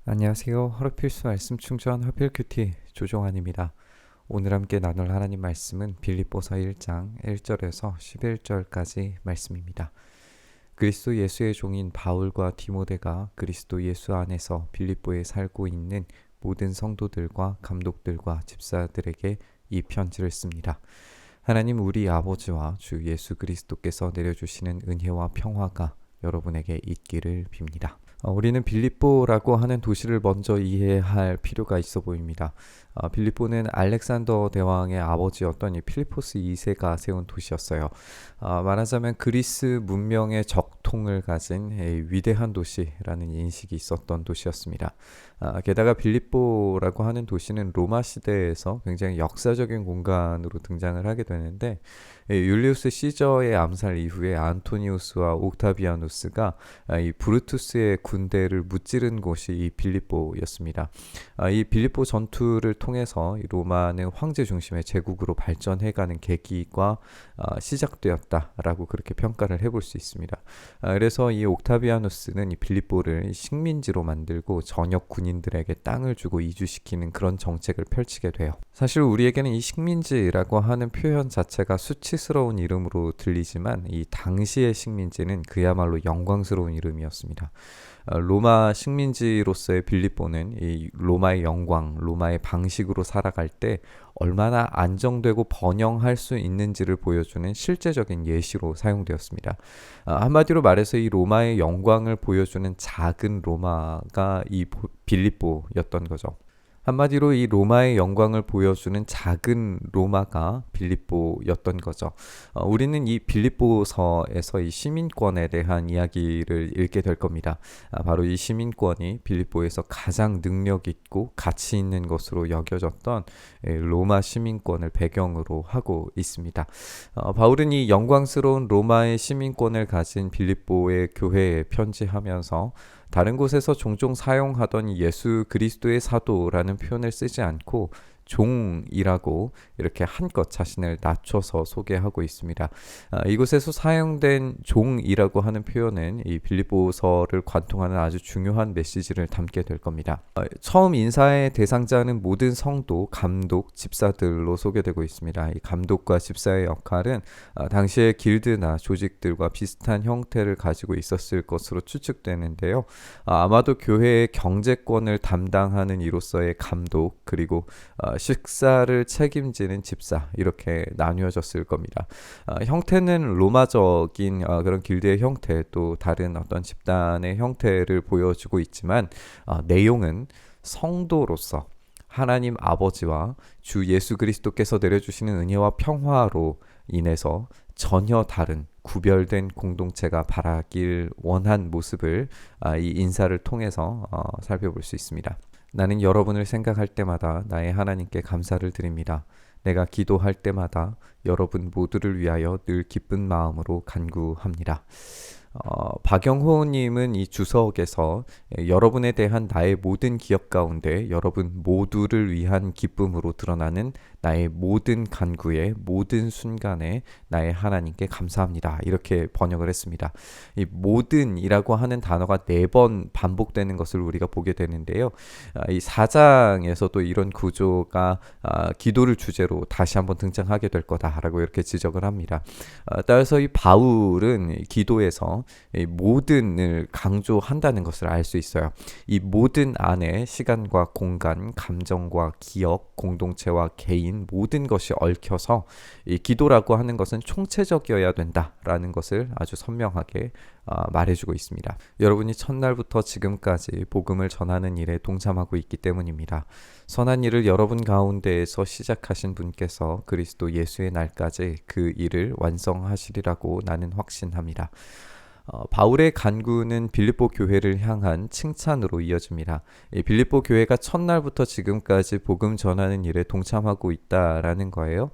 안녕하세요. 하루필수 말씀 충전 하필큐티 조종환입니다. 오늘 함께 나눌 하나님 말씀은 빌립보서 1장 1절에서 11절까지 말씀입니다. 그리스도 예수의 종인 바울과 디모데가 그리스도 예수 안에서 빌립보에 살고 있는 모든 성도들과 감독들과 집사들에게 이 편지를 씁니다. 하나님 우리 아버지와 주 예수 그리스도께서 내려주시는 은혜와 평화가 여러분에게 있기를 빕니다. 우리는 빌립보라고 하는 도시를 먼저 이해할 필요가 있어 보입니다. 빌립보는 알렉산더 대왕의 아버지였던 이 필리포스 2세가 세운 도시였어요. 말하자면 그리스 문명의 적통을 가진 위대한 도시라는 인식이 있었던 도시였습니다. 게다가 빌립보라고 하는 도시는 로마 시대에서 굉장히 역사적인 공간으로 등장을 하게 되는데 율리우스 시저의 암살 이후에 안토니우스와 옥타비아누스가 이 브루투스의 군대를 무찌른 곳이 이 빌립보였습니다. 이 빌립보 전투를 통해서 로마는 황제 중심의 제국으로 발전해가는 계기가 시작되었다라고 그렇게 평가를 해볼 수 있습니다. 그래서 이 옥타비아누스는 이 빌립보를 식민지로 만들고 전역 군인들에게 땅을 주고 이주시키는 그런 정책을 펼치게 돼요. 사실 우리에게는 이 식민지라고 하는 표현 자체가 수치스러운 이름으로 들리지만 이 당시의 식민지는 그야말로 영광스러운 이름이었습니다. 로마 식민지로서의 빌립보는 이 로마의 영광, 로마의 방식으로 살아갈 때 얼마나 안정되고 번영할 수 있는지를 보여주는 실제적인 예시로 사용되었습니다. 한마디로 말해서 이 로마의 영광을 보여주는 작은 로마가 이 빌립보였던 거죠. 한마디로 이 로마의 영광을 보여주는 작은 로마가 빌립보였던 거죠. 우리는 이 빌립보서에서 이 시민권에 대한 이야기를 읽게 될 겁니다. 바로 이 시민권이 빌립보에서 가장 능력 있고 가치 있는 것으로 여겨졌던 로마 시민권을 배경으로 하고 있습니다. 바울은 이 영광스러운 로마의 시민권을 가진 빌립보의 교회에 편지하면서 다른 곳에서 종종 사용하던 예수 그리스도의 사도라는 표현을 쓰지 않고 종이라고 이렇게 한껏 자신을 낮춰서 소개하고 있습니다. 이곳에서 사용된 종이라고 하는 표현은 이 빌립보서를 관통하는 아주 중요한 메시지를 담게 될 겁니다. 처음 인사의 대상자는 모든 성도, 감독, 집사들로 소개되고 있습니다. 이 감독과 집사의 역할은 당시의 길드나 조직들과 비슷한 형태를 가지고 있었을 것으로 추측되는데요. 아마도 교회의 경제권을 담당하는 이로서의 감독, 그리고 식사를 책임지는 집사, 이렇게 나뉘어졌을 겁니다. 형태는 로마적인 그런 길드의 형태, 또 다른 어떤 집단의 형태를 보여주고 있지만 내용은 성도로서 하나님 아버지와 주 예수 그리스도께서 내려주시는 은혜와 평화로 인해서 전혀 다른 구별된 공동체가 바라길 원한 모습을 이 인사를 통해서 살펴볼 수 있습니다. 나는 여러분을 생각할 때마다 나의 하나님께 감사를 드립니다. 내가 기도할 때마다 여러분 모두를 위하여 늘 기쁜 마음으로 간구합니다. 박영호님은 이 주석에서 여러분에 대한 나의 모든 기억 가운데 여러분 모두를 위한 기쁨으로 드러나는 나의 모든 간구에 모든 순간에 나의 하나님께 감사합니다. 이렇게 번역을 했습니다. 이 모든이라고 하는 단어가 4번 반복되는 것을 우리가 보게 되는데요. 이 4장에서도 이런 구조가 기도를 주제로 다시 한번 등장하게 될 거다라고 이렇게 지적을 합니다. 따라서 이 바울은 기도에서 이 모든을 강조한다는 것을 알 수 있어요. 이 모든 안에 시간과 공간, 감정과 기억, 공동체와 개인 모든 것이 얽혀서 이 기도라고 하는 것은 총체적이어야 된다라는 것을 아주 선명하게 말해주고 있습니다. 여러분이 첫날부터 지금까지 복음을 전하는 일에 동참하고 있기 때문입니다. 선한 일을 여러분 가운데에서 시작하신 분께서 그리스도 예수의 날까지 그 일을 완성하시리라고 나는 확신합니다. 바울의 간구는 빌립보 교회를 향한 칭찬으로 이어집니다. 이 빌립보 교회가 첫날부터 지금까지 복음 전하는 일에 동참하고 있다라는 거예요.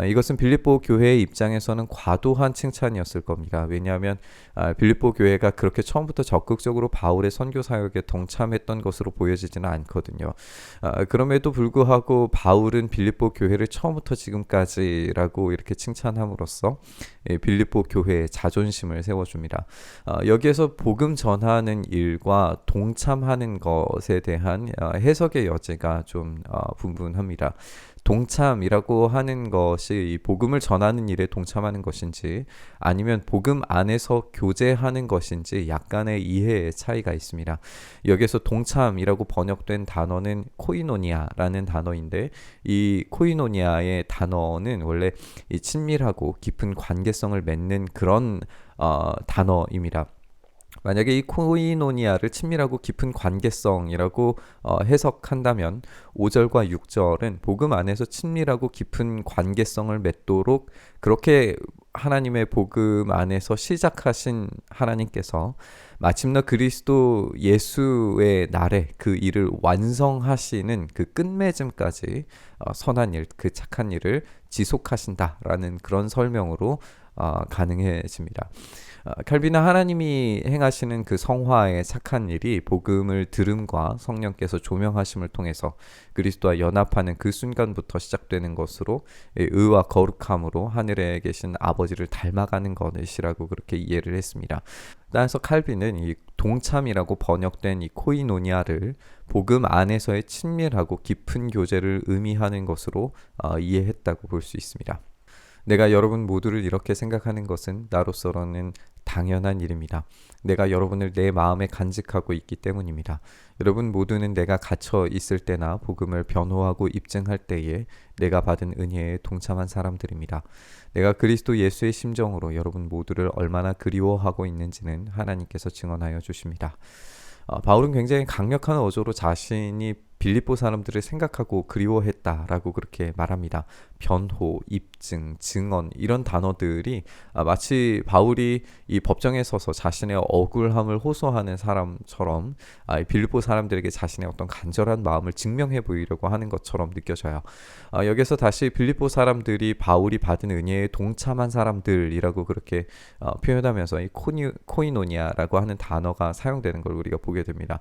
이것은 빌립보 교회의 입장에서는 과도한 칭찬이었을 겁니다. 왜냐하면 빌립보 교회가 그렇게 처음부터 적극적으로 바울의 선교 사역에 동참했던 것으로 보여지지는 않거든요. 그럼에도 불구하고 바울은 빌립보 교회를 처음부터 지금까지라고 이렇게 칭찬함으로써 빌립보 교회의 자존심을 세워줍니다. 여기에서 복음 전하는 일과 동참하는 것에 대한 해석의 여지가 좀 분분합니다. 동참이라고 하는 것이 이 복음을 전하는 일에 동참하는 것인지 아니면 복음 안에서 교제하는 것인지 약간의 이해의 차이가 있습니다. 여기서 동참이라고 번역된 단어는 코이노니아라는 단어인데 이 코이노니아의 단어는 원래 이 친밀하고 깊은 관계성을 맺는 그런 단어입니다. 만약에 이 코이노니아를 친밀하고 깊은 관계성이라고 해석한다면 5절과 6절은 복음 안에서 친밀하고 깊은 관계성을 맺도록 그렇게 하나님의 복음 안에서 시작하신 하나님께서 마침내 그리스도 예수의 날에 그 일을 완성하시는 그 끝맺음까지 선한 일, 그 착한 일을 지속하신다라는 그런 설명으로 가능해집니다. 칼빈은 하나님이 행하시는 그 성화의 착한 일이 복음을 들음과 성령께서 조명하심을 통해서 그리스도와 연합하는 그 순간부터 시작되는 것으로 의와 거룩함으로 하늘에 계신 아버지를 닮아가는 것이라고 그렇게 이해를 했습니다. 따라서 칼빈은 이 동참이라고 번역된 이 코이노니아를 복음 안에서의 친밀하고 깊은 교제를 의미하는 것으로 이해했다고 볼 수 있습니다. 내가 여러분 모두를 이렇게 생각하는 것은 나로서는 당연한 일입니다. 내가 여러분을 내 마음에 간직하고 있기 때문입니다. 여러분 모두는 내가 갇혀 있을 때나 복음을 변호하고 입증할 때에 내가 받은 은혜에 동참한 사람들입니다. 내가 그리스도 예수의 심정으로 여러분 모두를 얼마나 그리워하고 있는지는 하나님께서 증언하여 주십니다. 바울은 굉장히 강력한 어조로 자신이 빌립보 사람들을 생각하고 그리워했다라고 그렇게 말합니다. 변호, 입증, 증언 이런 단어들이 마치 바울이 이 법정에 서서 자신의 억울함을 호소하는 사람처럼 빌립보 사람들에게 자신의 어떤 간절한 마음을 증명해 보이려고 하는 것처럼 느껴져요. 여기서 다시 빌립보 사람들이 바울이 받은 은혜에 동참한 사람들이라고 그렇게 표현하면서 이 코이노니아라고 하는 단어가 사용되는 걸 우리가 보게 됩니다.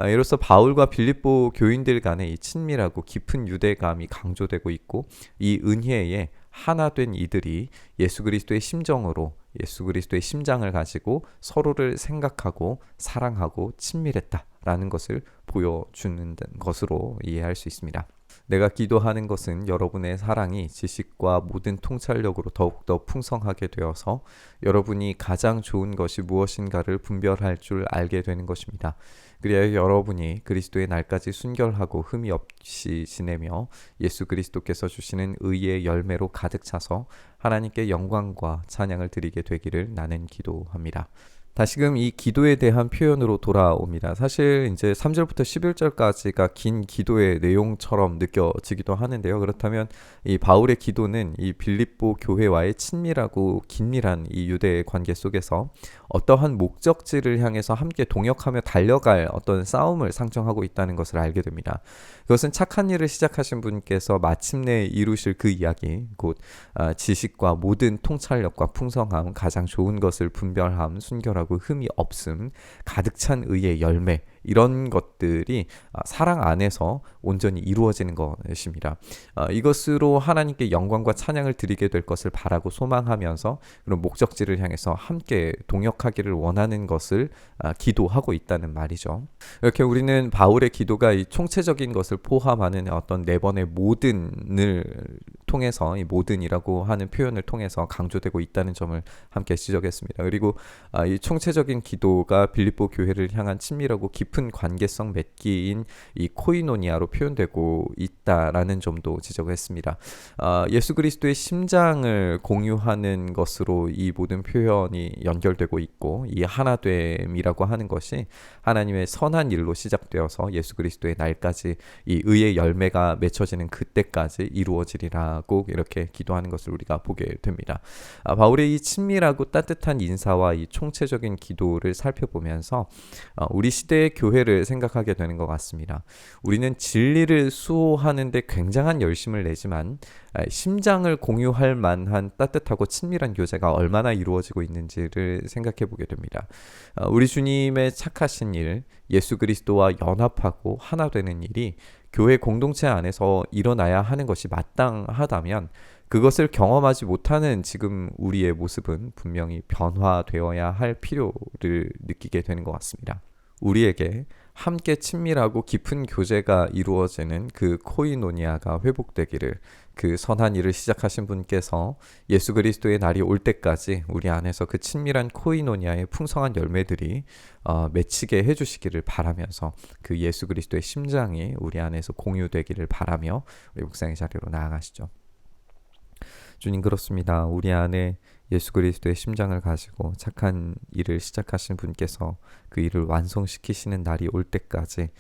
이로써 바울과 빌립보 교인들 간의 이 친밀하고 깊은 유대감이 강조되고 있고 이 은혜에 하나 된 이들이 예수 그리스도의 심정으로 예수 그리스도의 심장을 가지고 서로를 생각하고 사랑하고 친밀했다라는 것을 보여주는 것으로 이해할 수 있습니다. 내가 기도하는 것은 여러분의 사랑이 지식과 모든 통찰력으로 더욱더 풍성하게 되어서 여러분이 가장 좋은 것이 무엇인가를 분별할 줄 알게 되는 것입니다. 그리하여 여러분이 그리스도의 날까지 순결하고 흠이 없이 지내며 예수 그리스도께서 주시는 의의 열매로 가득 차서 하나님께 영광과 찬양을 드리게 되기를 나는 기도합니다. 다시금 이 기도에 대한 표현으로 돌아옵니다. 사실 이제 3절부터 11절까지가 긴 기도의 내용처럼 느껴지기도 하는데요. 그렇다면 이 바울의 기도는 이 빌립보 교회와의 친밀하고 긴밀한 이 유대의 관계 속에서 어떠한 목적지를 향해서 함께 동역하며 달려갈 어떤 싸움을 상징하고 있다는 것을 알게 됩니다. 그것은 착한 일을 시작하신 분께서 마침내 이루실 그 이야기, 곧 지식과 모든 통찰력과 풍성함, 가장 좋은 것을 분별함, 순결하고 흠이 없음, 가득 찬 의의 열매, 이런 것들이 사랑 안에서 온전히 이루어지는 것입니다. 이것으로 하나님께 영광과 찬양을 드리게 될 것을 바라고 소망하면서 그런 목적지를 향해서 함께 동역하기를 원하는 것을 기도하고 있다는 말이죠. 이렇게 우리는 바울의 기도가 이 총체적인 것을 포함하는 어떤 네 번의 모든을 통해서 이 모든이라고 하는 표현을 통해서 강조되고 있다는 점을 함께 지적했습니다. 그리고 이 총체적인 기도가 빌립보 교회를 향한 친밀하고 깊은 관계성 맺기인 이 코이노니아로 표현되고 있다라는 점도 지적했습니다. 예수 그리스도의 심장을 공유하는 것으로 이 모든 표현이 연결되고 있고 이 하나됨이라고 하는 것이 하나님의 선한 일로 시작되어서 예수 그리스도의 날까지 이 의의 열매가 맺혀지는 그때까지 이루어지리라고 이렇게 기도하는 것을 우리가 보게 됩니다. 바울의 이 친밀하고 따뜻한 인사와 이 총체적인 기도를 살펴보면서 우리 시대의 교회를 생각하게 되는 것 같습니다. 우리는 진리를 수호하는데 굉장한 열심을 내지만 심장을 공유할 만한 따뜻하고 친밀한 교제가 얼마나 이루어지고 있는지를 생각해 보게 됩니다. 우리 주님의 착하신 일, 예수 그리스도와 연합하고 하나 되는 일이 교회 공동체 안에서 일어나야 하는 것이 마땅하다면 그것을 경험하지 못하는 지금 우리의 모습은 분명히 변화되어야 할 필요를 느끼게 되는 것 같습니다. 우리에게 함께 친밀하고 깊은 교제가 이루어지는 그 코이노니아가 회복되기를, 그 선한 일을 시작하신 분께서 예수 그리스도의 날이 올 때까지 우리 안에서 그 친밀한 코이노니아의 풍성한 열매들이 맺히게 해주시기를 바라면서, 그 예수 그리스도의 심장이 우리 안에서 공유되기를 바라며 우리 묵상의 자리로 나아가시죠. 주님, 그렇습니다. 우리 안에 예수 그리스도의 심장을 가지고 착한 일을 시작하신 분께서 그 일을 완성시키시는 날이 올 때까지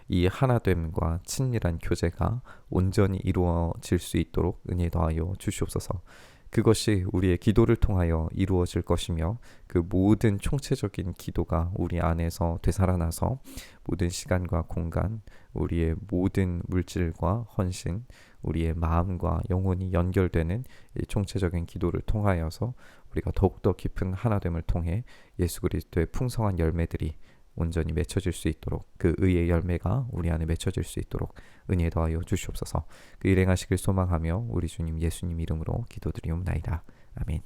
이 하나됨과 친밀한 교제가 온전히 이루어질 수 있도록 은혜 더하여 주시옵소서. 그것이 우리의 기도를 통하여 이루어질 것이며, 그 모든 총체적인 기도가 우리 안에서 되살아나서 모든 시간과 공간, 우리의 모든 물질과 헌신, 우리의 마음과 영혼이 연결되는 이 총체적인 기도를 통하여서 우리가 더욱더 깊은 하나됨을 통해 예수 그리스도의 풍성한 열매들이 온전히 맺혀질 수 있도록, 그 의의 열매가 우리 안에 맺혀질 수 있도록 은혜 더하여 주시옵소서. 그 일행하시길 소망하며 우리 주님 예수님 이름으로 기도드리옵나이다. 아멘.